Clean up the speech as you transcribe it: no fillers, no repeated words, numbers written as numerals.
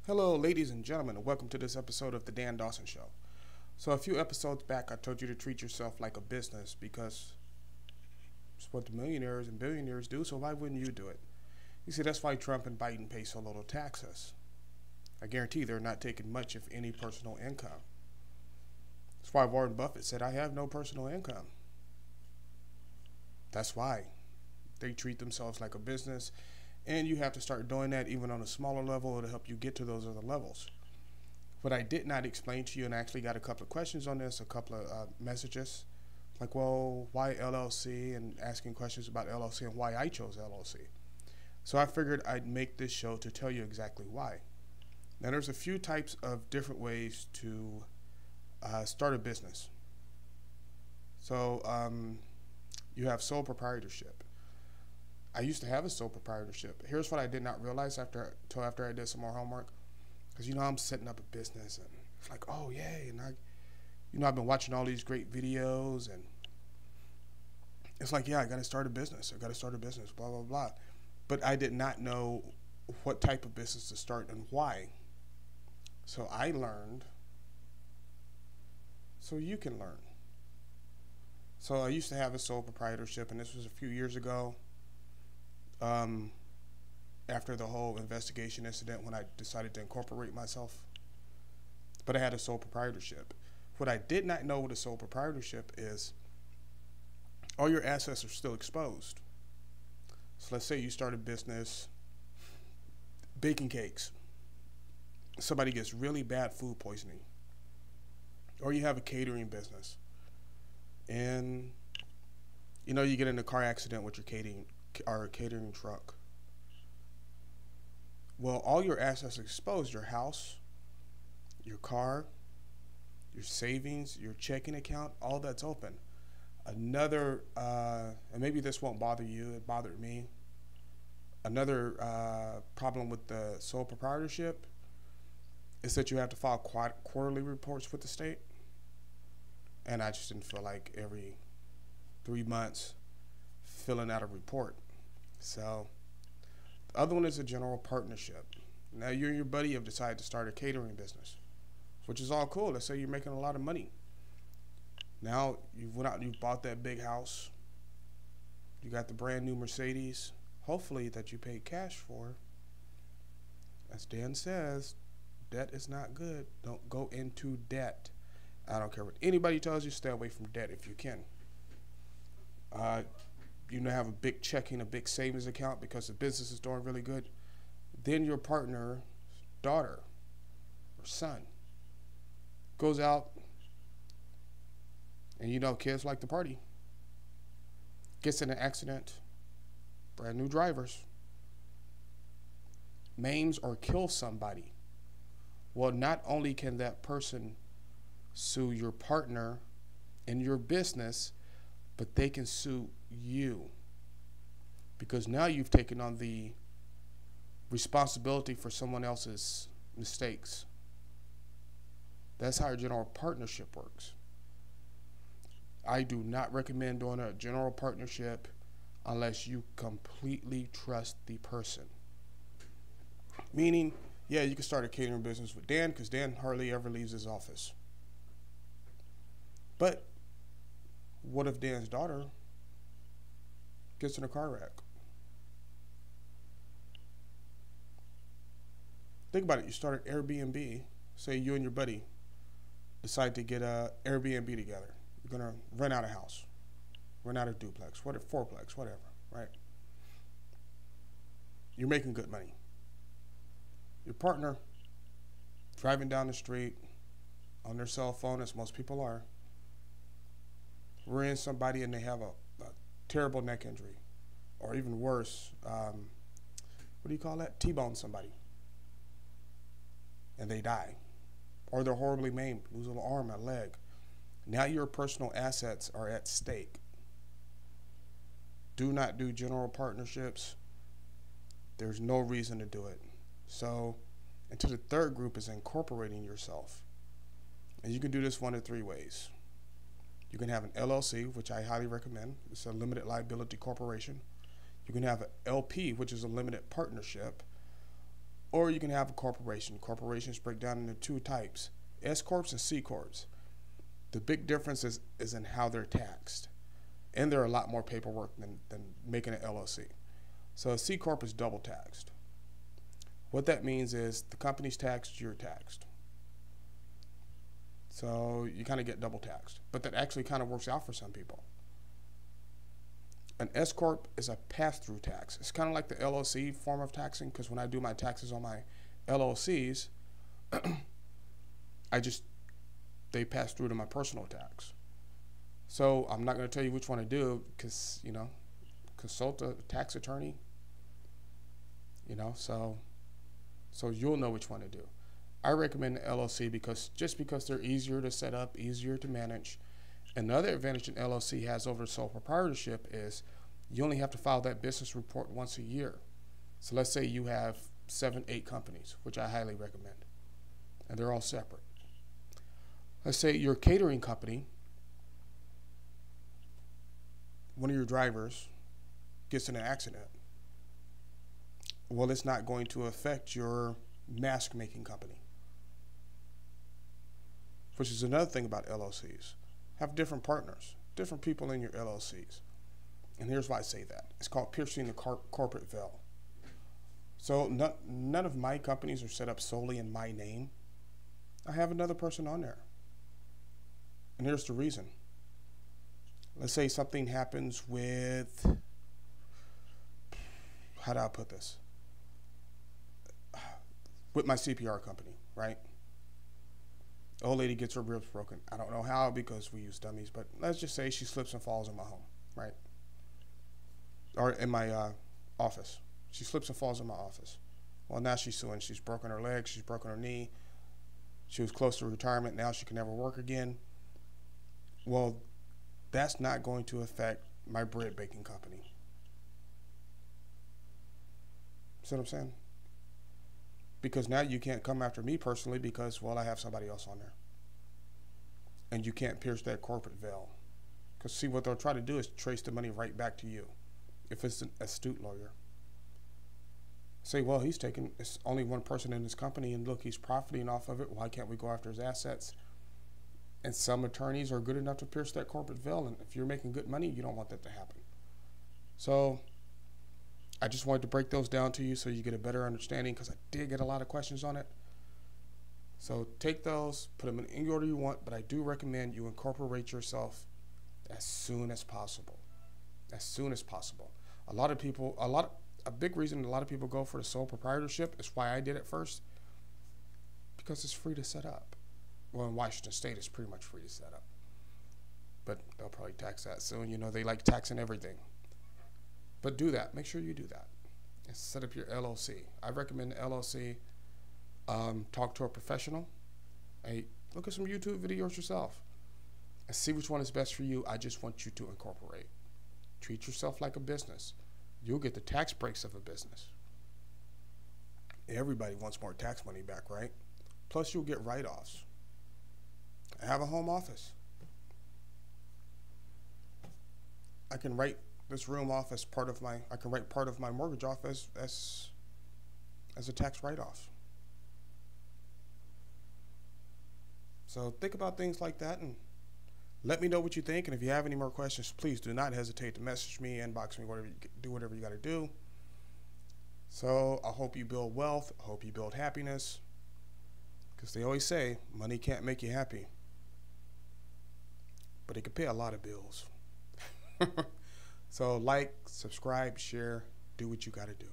Hello, ladies and gentlemen, and welcome to this episode of The Dan Dawson Show. So a few episodes back, I told you to treat yourself like a business because it's what the millionaires and billionaires do, so why wouldn't you do it? You see, that's why Trump and Biden pay so little taxes. I guarantee they're not taking much, if any, personal income. That's why Warren Buffett said, I have no personal income. That's why. They treat themselves like a business, and you have to start doing that even on a smaller level to help you get to those other levels. What I did not explain to you, and I actually got a couple of questions on this, a couple of messages, like, well, why LLC, and asking questions about LLC and why I chose LLC. So I figured I'd make this show to tell you exactly why. Now, there's a few types of different ways to start a business. So you have sole proprietorship. I used to have a sole proprietorship. Here's what I did not realize until after I did some more homework. Because, I'm setting up a business, and it's like, oh, yay. And I've been watching all these great videos, and it's like, yeah, I got to start a business, blah, blah, blah. But I did not know what type of business to start and why. So I learned so you can learn. So I used to have a sole proprietorship, and this was a few years ago. After the whole investigation incident when I decided to incorporate myself. But I had a sole proprietorship. What I did not know with a sole proprietorship is all your assets are still exposed. So let's say you start a business baking cakes. Somebody gets really bad food poisoning. Or you have a catering business. And you get in a car accident with your catering truck. Well, all your assets are exposed, your house, your car, your savings, your checking account, all that's open. Another, and maybe this won't bother you, it bothered me. Another problem with the sole proprietorship is that you have to file quarterly reports with the state. And I just didn't feel like every 3 months filling out a report. So the other one is a general partnership. Now you and your buddy have decided to start a catering business, which is all cool. Let's say you're making a lot of money. Now you went out and you bought that big house. You got the brand new Mercedes, hopefully that you paid cash for. As Dan says, debt is not good. Don't go into debt. I don't care what anybody tells you, stay away from debt if you can. Have a big checking, a big savings account because the business is doing really good. Then your partner's daughter or son goes out, and kids like to party, gets in an accident, brand new drivers, maims or kills somebody. Well, not only can that person sue your partner and your business, but they can sue you because now you've taken on the responsibility for someone else's mistakes. That's how a general partnership works. I do not recommend doing a general partnership unless you completely trust the person. Meaning, yeah, you can start a catering business with Dan because Dan hardly ever leaves his office. But what if Dan's daughter gets in a car wreck? Think about it. You start an Airbnb. Say you and your buddy decide to get an Airbnb together. You're going to rent out a house, rent out a duplex, fourplex, whatever, right? You're making good money. Your partner driving down the street on their cell phone, as most people are, rear-ends somebody and they have a terrible neck injury, or even worse, what do you call that? T-bone somebody, and they die, or they're horribly maimed, lose an arm, a leg. Now your personal assets are at stake. Do not do general partnerships. There's no reason to do it. So, and to the third group is incorporating yourself, and you can do this one of three ways. You can have an LLC, which I highly recommend. It's a limited liability corporation. You can have an LP, which is a limited partnership, Or you can have a corporation. Corporations break down into two types, S corps and C corps. The big difference is in how they're taxed. And there are a lot more paperwork than making an LLC. So a C corp is double taxed. What that means is the company's taxed, you're taxed. So you kind of get double taxed. But that actually kind of works out for some people. An S corp is a pass-through tax. It's kind of like the LLC form of taxing, because when I do my taxes on my LLCs, they pass through to my personal tax. So I'm not going to tell you which one to do, because, consult a tax attorney, so you'll know which one to do. I recommend the LLC because they're easier to set up, easier to manage. Another advantage an LLC has over sole proprietorship is you only have to file that business report once a year. So let's say you have 7, 8 companies, which I highly recommend, and they're all separate. Let's say your catering company, one of your drivers gets in an accident. Well, it's not going to affect your mask making company, which is another thing about LLCs. Have different partners, different people in your LLCs. And here's why I say that. It's called piercing the corporate veil. So none of my companies are set up solely in my name. I have another person on there. And here's the reason. Let's say something happens with, how do I put this? With my CPR company, right? The old lady gets her ribs broken. I don't know how, because we use dummies, but let's just say she slips and falls in my home, right? Or in my office. She slips and falls in my office. Well, now she's suing. She's broken her leg. She's broken her knee. She was close to retirement. Now she can never work again. Well, that's not going to affect my bread baking company. See what I'm saying? Because now you can't come after me personally because, well, I have somebody else on there. And you can't pierce that corporate veil. Because see, what they'll try to do is trace the money right back to you. If it's an astute lawyer. Say, well, it's only one person in his company, and look, he's profiting off of it. Why can't we go after his assets? And some attorneys are good enough to pierce that corporate veil, and if you're making good money, you don't want that to happen. So I just wanted to break those down to you so you get a better understanding, because I did get a lot of questions on it. So take those, put them in any order you want, but I do recommend you incorporate yourself as soon as possible. As soon as possible. A big reason a lot of people go for the sole proprietorship is why I did it first, because it's free to set up. Well, in Washington State, it's pretty much free to set up. But they'll probably tax that soon. They like taxing everything. But do that. Make sure you do that. And set up your LLC. I recommend the LLC. Talk to a professional. Hey, look at some YouTube videos yourself and see which one is best for you. I just want you to incorporate. Treat yourself like a business. You'll get the tax breaks of a business. Everybody wants more tax money back, right? Plus, you'll get write-offs. I have a home office. I can write this room off as part of my, I can write part of my mortgage off as a tax write-off. So think about things like that and let me know what you think. And if you have any more questions, please do not hesitate to message me, inbox me, do whatever you got to do. So I hope you build wealth. I hope you build happiness. Because they always say money can't make you happy, but it can pay a lot of bills. So like, subscribe, share, do what you got to do.